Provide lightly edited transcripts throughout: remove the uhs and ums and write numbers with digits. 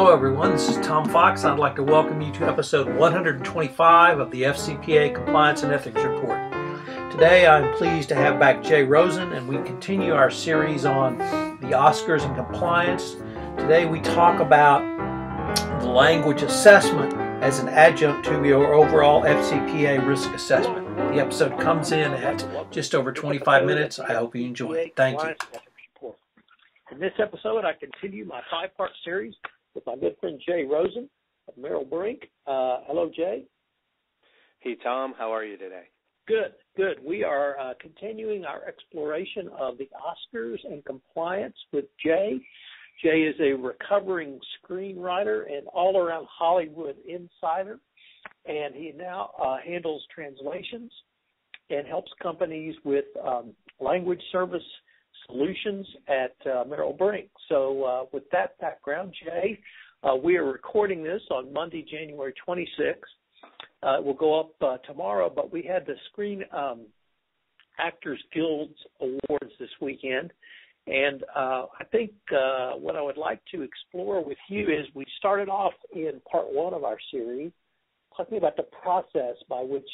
Hello everyone, this is Tom Fox. I'd like to welcome you to episode 125 of the FCPA Compliance and Ethics Report. Today I'm pleased to have back Jay Rosen, and we continue our series on the Oscars and compliance. Today we talk about the language assessment as an adjunct to your overall FCPA risk assessment. The episode comes in at just over 25 minutes. I hope you enjoy it. Thank you. In this episode, I continue my five-part series with my good friend Jay Rosen of Merrill Brink. Hello, Jay. Hey, Tom. How are you today? Good. We are continuing our exploration of the Oscars and compliance with Jay. Jay is a recovering screenwriter and all-around Hollywood insider, and he now handles translations and helps companies with language service solutions at Merrill Brink. So with that background, Jay, we are recording this on Monday, January 26th. It will go up tomorrow, but we had the Screen Actors Guilds Awards this weekend. And I think what I would like to explore with you is we started off in part one of our series talking about the process by which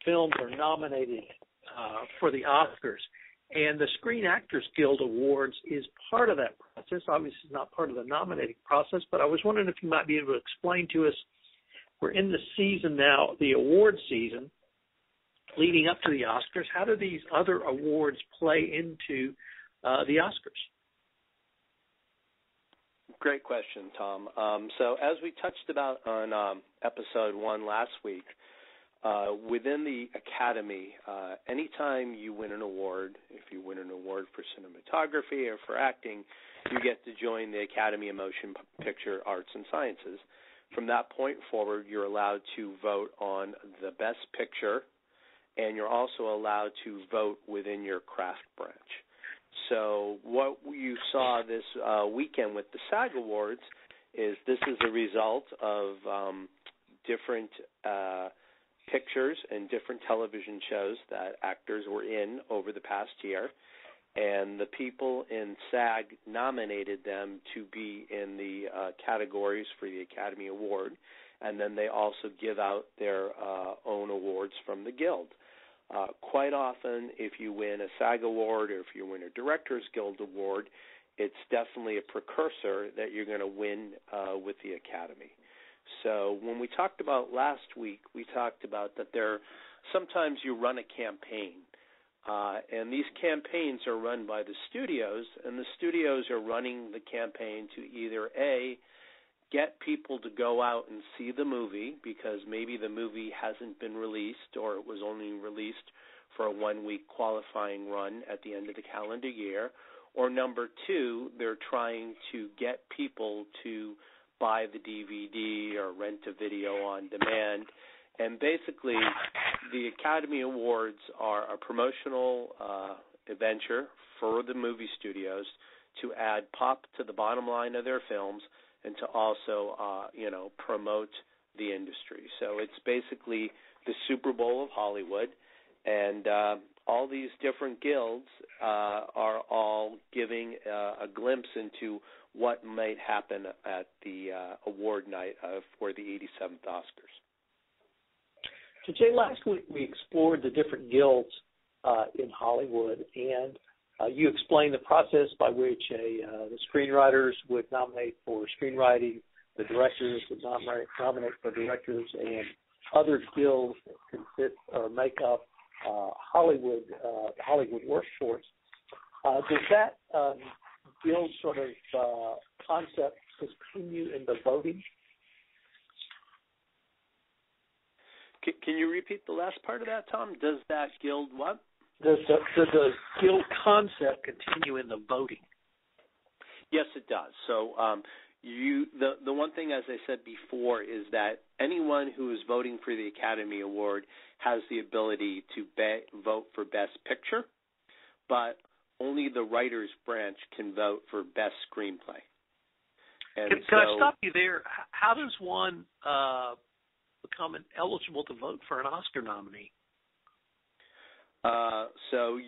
films are nominated for the Oscars. And the Screen Actors Guild Awards is part of that process. Obviously, it's not part of the nominating process, but I was wondering if you might be able to explain to us, we're in the season now, the award season, leading up to the Oscars. How do these other awards play into the Oscars? Great question, Tom. So as we touched about on episode 1 last week, within the Academy, anytime you win an award, if you win an award for cinematography or for acting, you get to join the Academy of Motion Picture Arts and Sciences. From that point forward, you're allowed to vote on the Best Picture, and you're also allowed to vote within your craft branch. So what you saw this weekend with the SAG Awards is this is a result of different pictures and different television shows that actors were in over the past year, and the people in SAG nominated them to be in the categories for the Academy Award, and then they also give out their own awards from the Guild. Quite often, if you win a SAG Award or if you win a Directors Guild Award, it's definitely a precursor that you're going to win with the Academy. So when we talked about last week, we talked about that sometimes you run a campaign, and these campaigns are run by the studios, and the studios are running the campaign to either A, get people to go out and see the movie because maybe the movie hasn't been released or it was only released for a 1-week qualifying run at the end of the calendar year, or number 2, they're trying to get people to buy the DVD or rent a video on demand. And basically, the Academy Awards are a promotional adventure for the movie studios to add pop to the bottom line of their films and to also, promote the industry. So it's basically the Super Bowl of Hollywood, and all these different guilds are all giving a glimpse into what might happen at the award night for the 87th Oscars. So, Jay, last week we explored the different guilds in Hollywood, and you explained the process by which the screenwriters would nominate for screenwriting, the directors would nominate for directors, and other guilds that consist or make up Hollywood workforce. Does that guild sort of concept continue in the voting? Can you repeat the last part of that, Tom? Does that guild what? Does the guild concept continue in the voting? Yes, it does. So the one thing, as I said before, is that anyone who is voting for the Academy Award has the ability to vote for Best Picture, but only the writer's branch can vote for Best Screenplay. And can I stop you there? How does one become eligible to vote for an Oscar nominee? So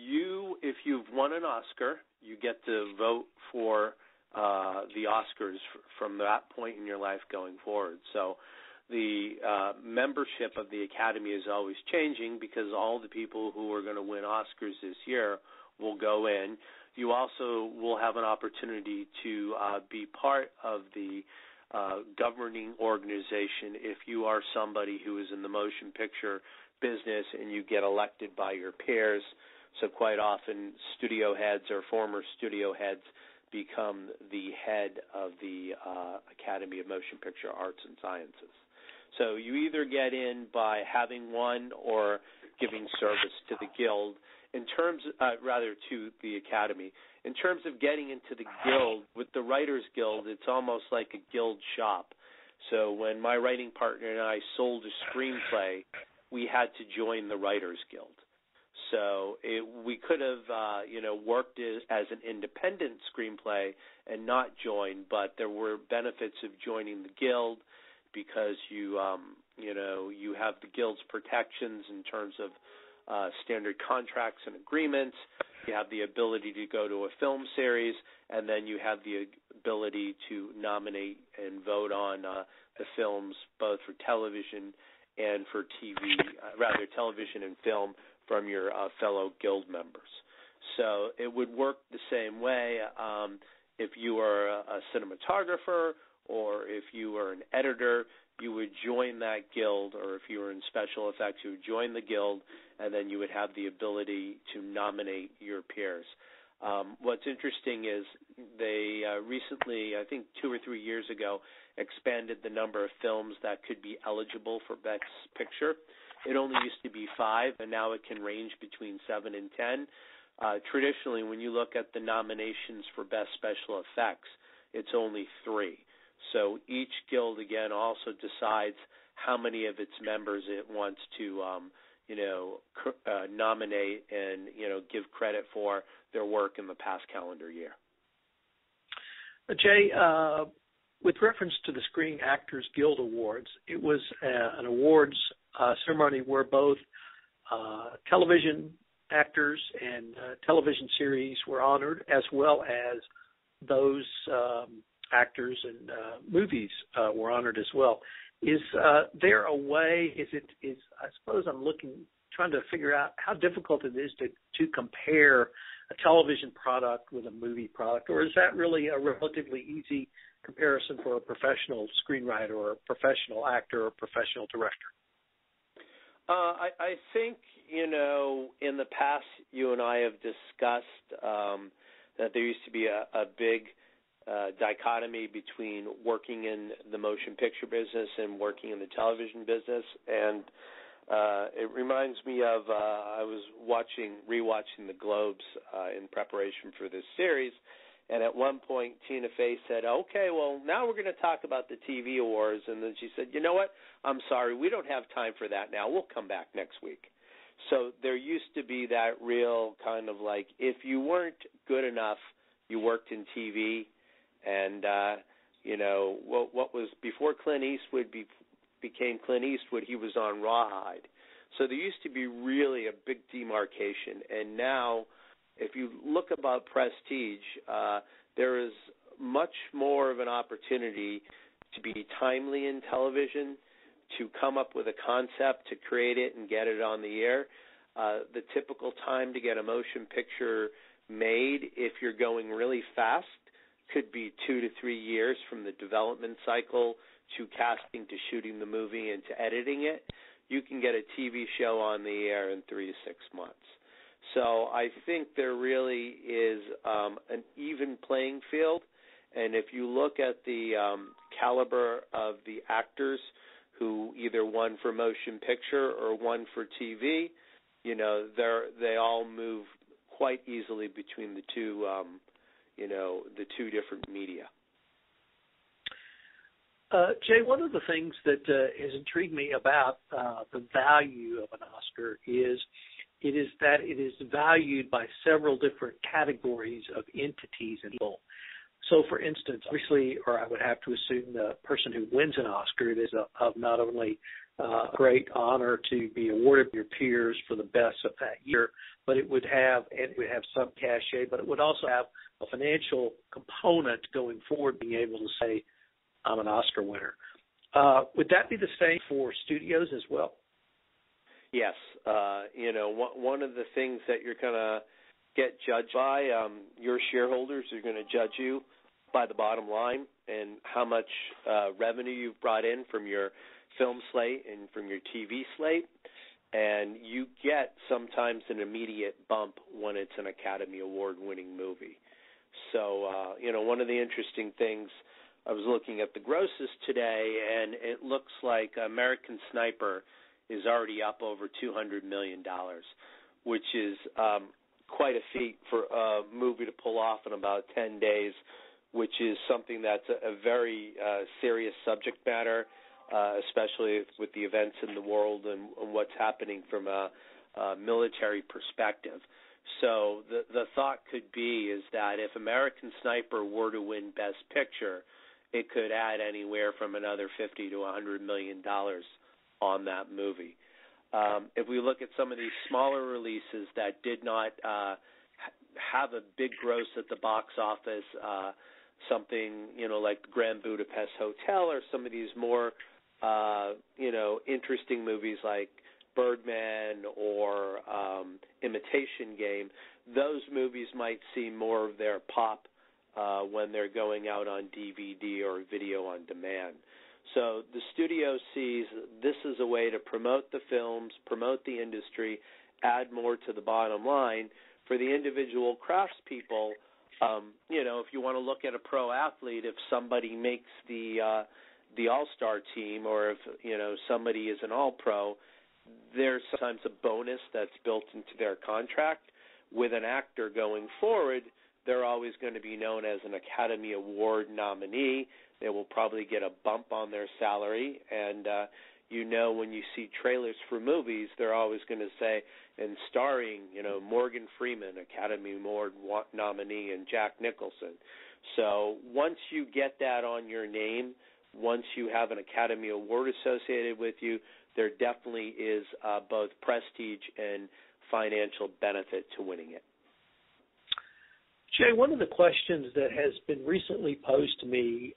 if you've won an Oscar, you get to vote for the Oscars from that point in your life going forward. So the membership of the Academy is always changing because all the people who are going to win Oscars this year will go in. You also will have an opportunity to be part of the governing organization if you are somebody who is in the motion picture business and you get elected by your peers. So quite often studio heads or former studio heads become the head of the Academy of Motion Picture Arts and Sciences. So you either get in by having won or giving service to the guild. In terms, to the Academy. In terms of getting into the guild, with the Writers Guild, it's almost like a guild shop. So when my writing partner and I sold a screenplay, we had to join the Writers Guild. So we could have, worked as an independent screenplay and not joined, but there were benefits of joining the guild because you have the guild's protections in terms of standard contracts and agreements. You have the ability to go to a film series, and then you have the ability to nominate and vote on the films both for television and for TV, television and film from your fellow guild members. So it would work the same way if you are a cinematographer or if you were an editor. You would join that guild, or if you were in special effects, you would join the guild, and then you would have the ability to nominate your peers. What's interesting is they recently, I think 2 or 3 years ago, expanded the number of films that could be eligible for Best Picture. It only used to be 5, and now it can range between 7 and 10. Traditionally, when you look at the nominations for Best Special Effects, it's only 3. So each guild, again, also decides how many of its members it wants to, nominate and, give credit for their work in the past calendar year. Jay, with reference to the Screen Actors Guild Awards, it was an awards ceremony where both television actors and television series were honored, as well as those actors and movies were honored as well. Is there a way? I suppose I'm trying to figure out how difficult it is to compare a television product with a movie product, or is that really a relatively easy comparison for a professional screenwriter or a professional actor or professional director? I think, in the past, you and I have discussed that there used to be a big dichotomy between working in the motion picture business and working in the television business. And it reminds me of I was rewatching the Globes in preparation for this series. And at one point, Tina Fey said, okay, well, now we're going to talk about the TV awards. And then she said, you know what? I'm sorry, we don't have time for that now. We'll come back next week. So there used to be that real kind of like, if you weren't good enough, you worked in TV. And, what was before Clint Eastwood became Clint Eastwood, he was on Rawhide. So there used to be really a big demarcation. And now, if you look about prestige, there is much more of an opportunity to be timely in television, to come up with a concept, to create it and get it on the air. The typical time to get a motion picture made, if you're going really fast, could be 2 to 3 years from the development cycle to casting to shooting the movie and to editing it. You can get a TV show on the air in 3 to 6 months. So I think there really is an even playing field. And if you look at the caliber of the actors who either won for motion picture or won for TV, they all move quite easily between the two, the two different media. Jay, one of the things that has intrigued me about the value of an Oscar is that it is valued by several different categories of entities and people. So, for instance, obviously, or I would have to assume the person who wins an Oscar is of not only great honor to be awarded your peers for the best of that year, but it would have some cachet, but it would also have a financial component going forward, being able to say, I'm an Oscar winner. Would that be the same for studios as well? Yes. One of the things that you're going to get judged by, your shareholders are going to judge you by the bottom line and how much revenue you've brought in from your film slate and from your TV slate. And you get sometimes an immediate bump when it's an Academy Award-winning movie. So, one of the interesting things, I was looking at the grosses today, and it looks like American Sniper is already up over $200 million, which is quite a feat for a movie to pull off in about 10 days, which is something that's a very serious subject matter, especially with the events in the world and what's happening from a military perspective. So the thought could be is that if American Sniper were to win Best Picture, it could add anywhere from another $50 to $100 million on that movie. If we look at some of these smaller releases that did not have a big gross at the box office, something like the Grand Budapest Hotel, or some of these more interesting movies like Birdman or Imitation Game, those movies might see more of their pop when they're going out on DVD or video on demand. So the studio sees this as a way to promote the films, promote the industry, add more to the bottom line. For the individual craftspeople, if you want to look at a pro athlete, if somebody makes the all-star team, or if somebody is an all-pro, there's sometimes a bonus that's built into their contract. With an actor going forward, they're always going to be known as an Academy Award nominee. They will probably get a bump on their salary, and when you see trailers for movies, they're always going to say, and starring, Morgan Freeman, Academy Award nominee, and Jack Nicholson. So once you get that on your name, once you have an Academy Award associated with you, there definitely is both prestige and financial benefit to winning it. Jay, one of the questions that has been recently posed to me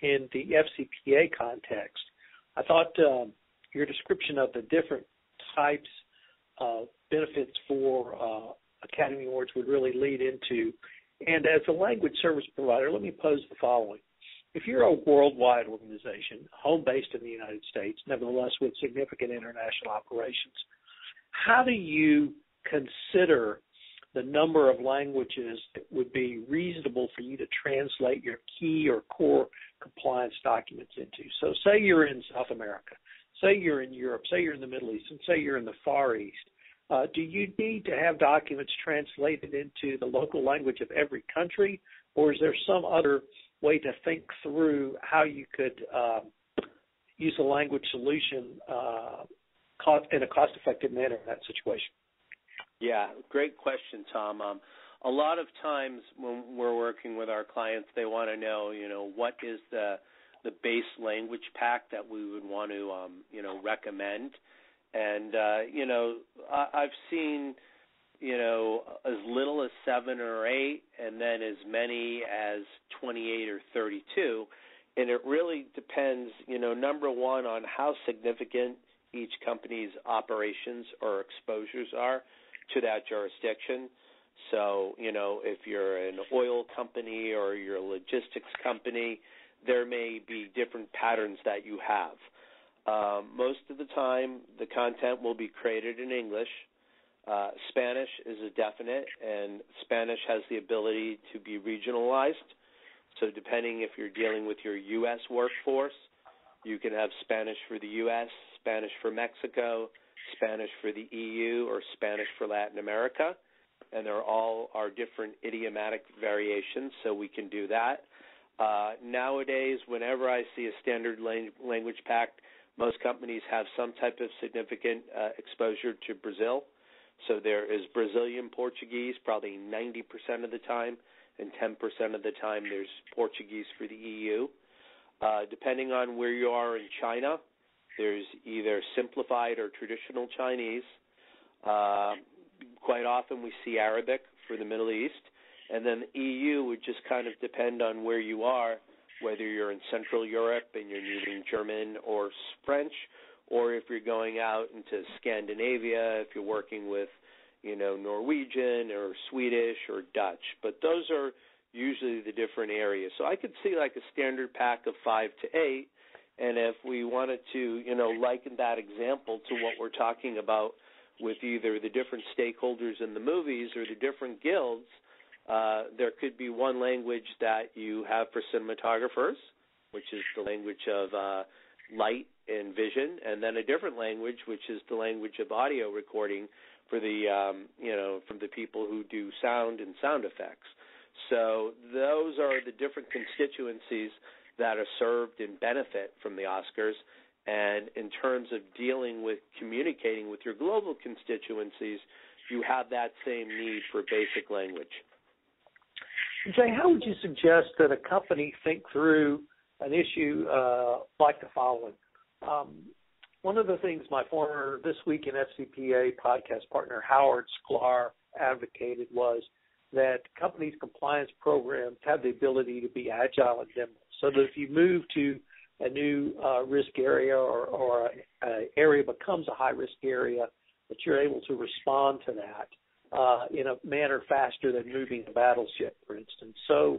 in the FCPA context, I thought your description of the different types of benefits for Academy Awards would really lead into, and as a language service provider, let me pose the following. If you're a worldwide organization, home-based in the United States, nevertheless with significant international operations, how do you consider the number of languages that would be reasonable for you to translate your key or core compliance documents into? So say you're in South America, say you're in Europe, say you're in the Middle East, and say you're in the Far East. Do you need to have documents translated into the local language of every country, or is there some other way to think through how you could use a language solution in a cost-effective manner in that situation? Yeah, great question, Tom. A lot of times when we're working with our clients, they want to know, what is the base language pack that we would want to, recommend. And, I've seen, as little as 7 or 8, and then as many as 28 or 32. And it really depends, number one, on how significant each company's operations or exposures are to that jurisdiction. So, if you're an oil company or you're a logistics company, there may be different patterns that you have. Most of the time, the content will be created in English. Spanish is a definite, and Spanish has the ability to be regionalized. So depending if you're dealing with your U.S. workforce, you can have Spanish for the U.S., Spanish for Mexico, Spanish for the EU, or Spanish for Latin America, and they're all are different idiomatic variations, so we can do that. Nowadays, whenever I see a standard language pack, most companies have some type of significant exposure to Brazil. So there is Brazilian Portuguese probably 90% of the time, and 10% of the time there's Portuguese for the EU. Depending on where you are in China, There's either simplified or traditional Chinese. Quite often we see Arabic for the Middle East. And then the EU would just kind of depend on where you are, whether you're in Central Europe and you're needing German or French, or if you're going out into Scandinavia, if you're working with, Norwegian or Swedish or Dutch. But those are usually the different areas. So I could see like a standard pack of 5 to 8, and if we wanted to, liken that example to what we're talking about with either the different stakeholders in the movies or the different guilds, there could be one language that you have for cinematographers, which is the language of light and vision, and then a different language, which is the language of audio recording for the, from the people who do sound and sound effects. So those are the different constituencies that are served and benefit from the Oscars. And in terms of dealing with communicating with your global constituencies, you have that same need for basic language. Jay, how would you suggest that a company think through an issue like the following? One of the things my former This Week in FCPA podcast partner, Howard Sklar, advocated was that companies' compliance programs have the ability to be agile and nimble, so that if you move to a new risk area or an area becomes a high-risk area, that you're able to respond to that in a manner faster than moving a battleship, for instance. So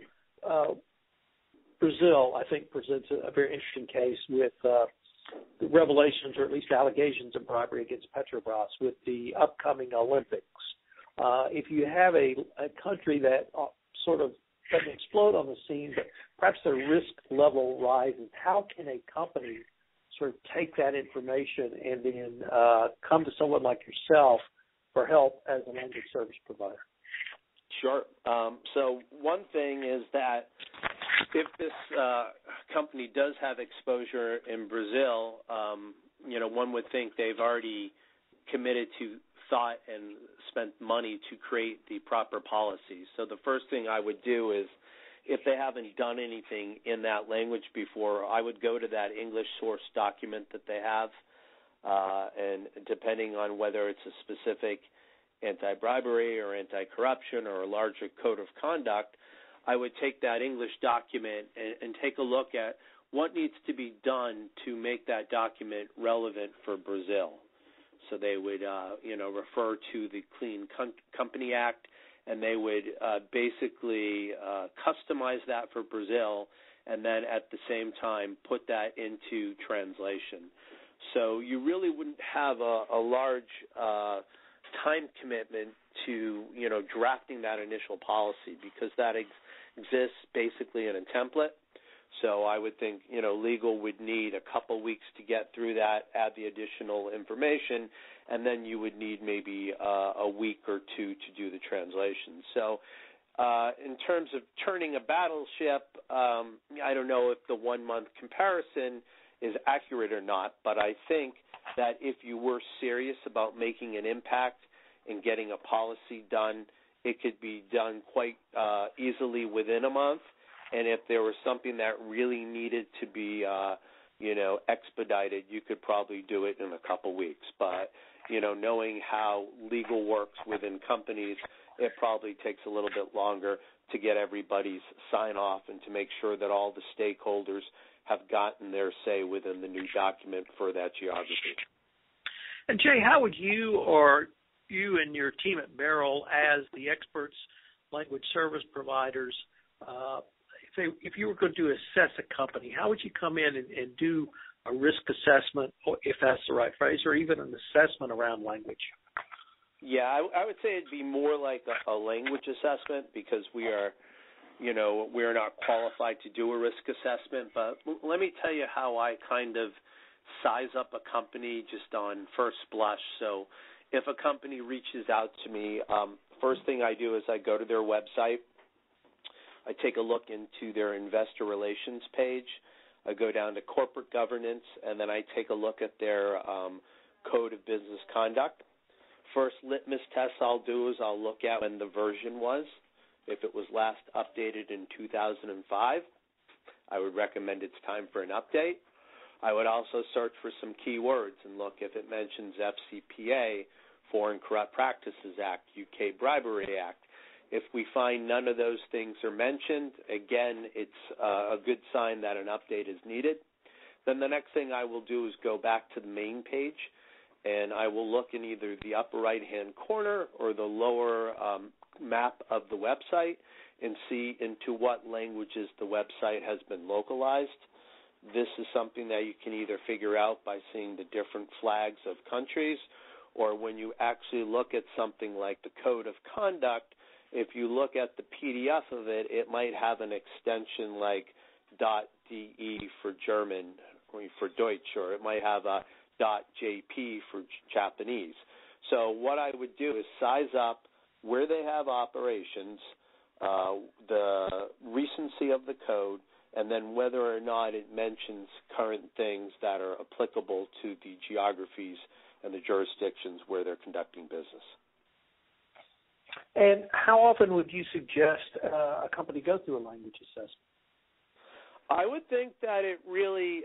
Brazil, I think, presents a very interesting case with the revelations, or at least allegations of bribery against Petrobras with the upcoming Olympics. If you have a country that sort of doesn't explode on the scene, but perhaps their risk level rises, how can a company sort of take that information and then come to someone like yourself for help as a language service provider? Sure. So one thing is that if this company does have exposure in Brazil, one would think they've already committed to thought and spent money to create the proper policies. So the first thing I would do is, if they haven't done anything in that language before, I would go to that English source document that they have, and depending on whether it's a specific anti-bribery or anti-corruption or a larger code of conduct, I would take that English document and take a look at what needs to be done to make that document relevant for Brazil. So they would, refer to the Clean Company Act, and they would basically customize that for Brazil, and then at the same time put that into translation. So you really wouldn't have a large time commitment to, drafting that initial policy, because that exists basically in a template. So I would think, legal would need a couple weeks to get through that, add the additional information, and then you would need maybe a week or two to do the translation. So in terms of turning a battleship, I don't know if the 1 month comparison is accurate or not, but I think that if you were serious about making an impact and getting a policy done, it could be done quite easily within a month. And if there was something that really needed to be, expedited, you could probably do it in a couple weeks. But, knowing how legal works within companies, it probably takes a little bit longer to get everybody's sign-off and to make sure that all the stakeholders have gotten their say within the new document for that geography. And, Jay, how would you or you and your team at Merrill, as the experts, language service providers, if you were going to assess a company, how would you come in and do a risk assessment, or if that's the right phrase, or even an assessment around language? Yeah, I would say it'd be more like a language assessment, because we are not qualified to do a risk assessment. But let me tell you how I kind of size up a company just on first blush. So if a company reaches out to me, first thing I do is I go to their website. I take a look into their investor relations page. I go down to corporate governance, and then I take a look at their code of business conduct. First litmus test I'll do is I'll look at when the version was. If it was last updated in 2005, I would recommend it's time for an update. I would also search for some keywords and look if it mentions FCPA, Foreign Corrupt Practices Act, UK Bribery Act. If we find none of those things are mentioned, again, it's a good sign that an update is needed. Then the next thing I will do is go back to the main page, and I will look in either the upper right-hand corner or the lower map of the website and see into what languages the website has been localized. This is something that you can either figure out by seeing the different flags of countries, or when you actually look at something like the Code of Conduct, if you look at the PDF of it, it might have an extension like .de for German or for Deutsch, or it might have a .jp for Japanese. So what I would do is size up where they have operations, the recency of the code, and then whether or not it mentions current things that are applicable to the geographies and the jurisdictions where they're conducting business. And how often would you suggest a company go through a language assessment? I would think that it really,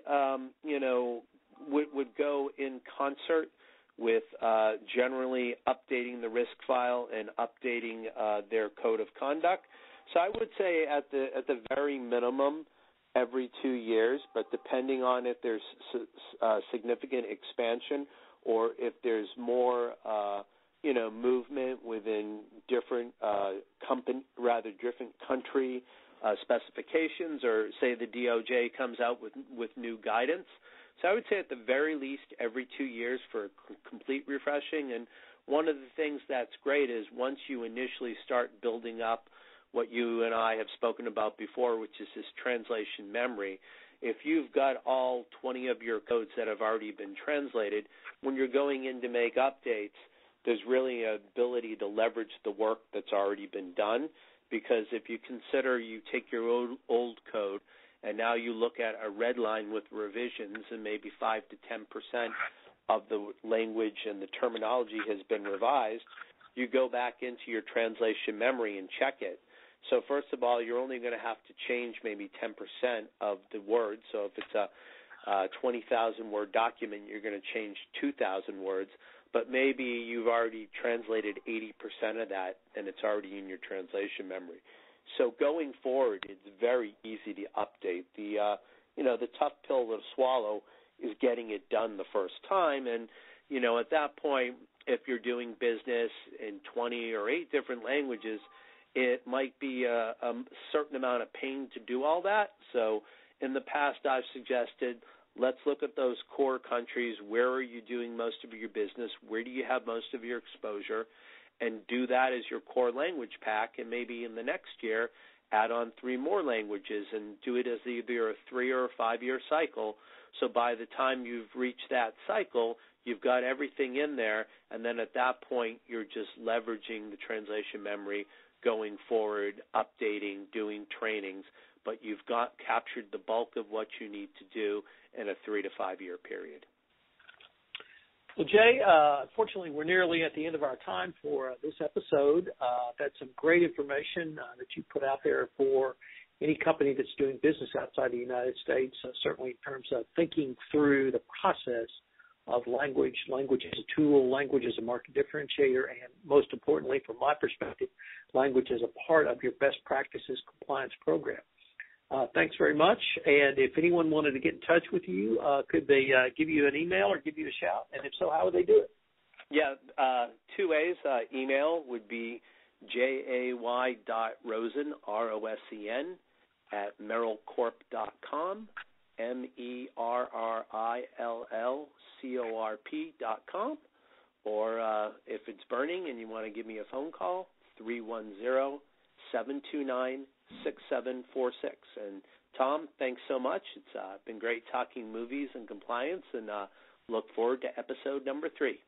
would go in concert with generally updating the risk file and updating their code of conduct. So I would say at the very minimum every 2 years, but depending on if there's significant expansion or if there's more movement within different different country specifications, or say the DOJ comes out with new guidance. So I would say at the very least every 2 years for a complete refreshing. And one of the things that's great is once you initially start building up what you and I have spoken about before, which is this translation memory, if you've got all 20 of your codes that have already been translated, when you're going in to make updates, there's really an ability to leverage the work that's already been done, because if you consider you take your old code and now you look at a red line with revisions and maybe 5 to 10% of the language and the terminology has been revised, you go back into your translation memory and check it. So first of all, you're only going to have to change maybe 10% of the words. So if it's a 20,000-word document, you're going to change 2,000 words. But maybe you've already translated 80% of that, and it's already in your translation memory. So going forward, it's very easy to update. The tough pill to swallow is getting it done the first time. And, at that point, if you're doing business in 20 or 8 different languages, it might be a certain amount of pain to do all that. So in the past, I've suggested let's look at those core countries. Where are you doing most of your business? Where do you have most of your exposure? And do that as your core language pack, and maybe in the next year add on 3 more languages and do it as either a 3 or a 5-year cycle. So by the time you've reached that cycle, you've got everything in there, and then at that point you're just leveraging the translation memory going forward, updating, doing trainings, but you've captured the bulk of what you need to do in a 3 to 5 year period. Well, Jay, unfortunately, we're nearly at the end of our time for this episode. That's some great information that you put out there for any company that's doing business outside the United States, certainly in terms of thinking through the process of language. Language is a tool, language is a market differentiator, and most importantly, from my perspective, language is a part of your best practices compliance program. Thanks very much. And if anyone wanted to get in touch with you, could they give you an email or give you a shout? And if so, how would they do it? Yeah, 2 ways. Email would be jay.rosen, ROSEN, at merrillcorp.com, MERRILLCORP.com. Or if it's burning and you want to give me a phone call, 310-729-6746. And Tom, thanks so much. It's been great talking movies and compliance, and look forward to episode number 3.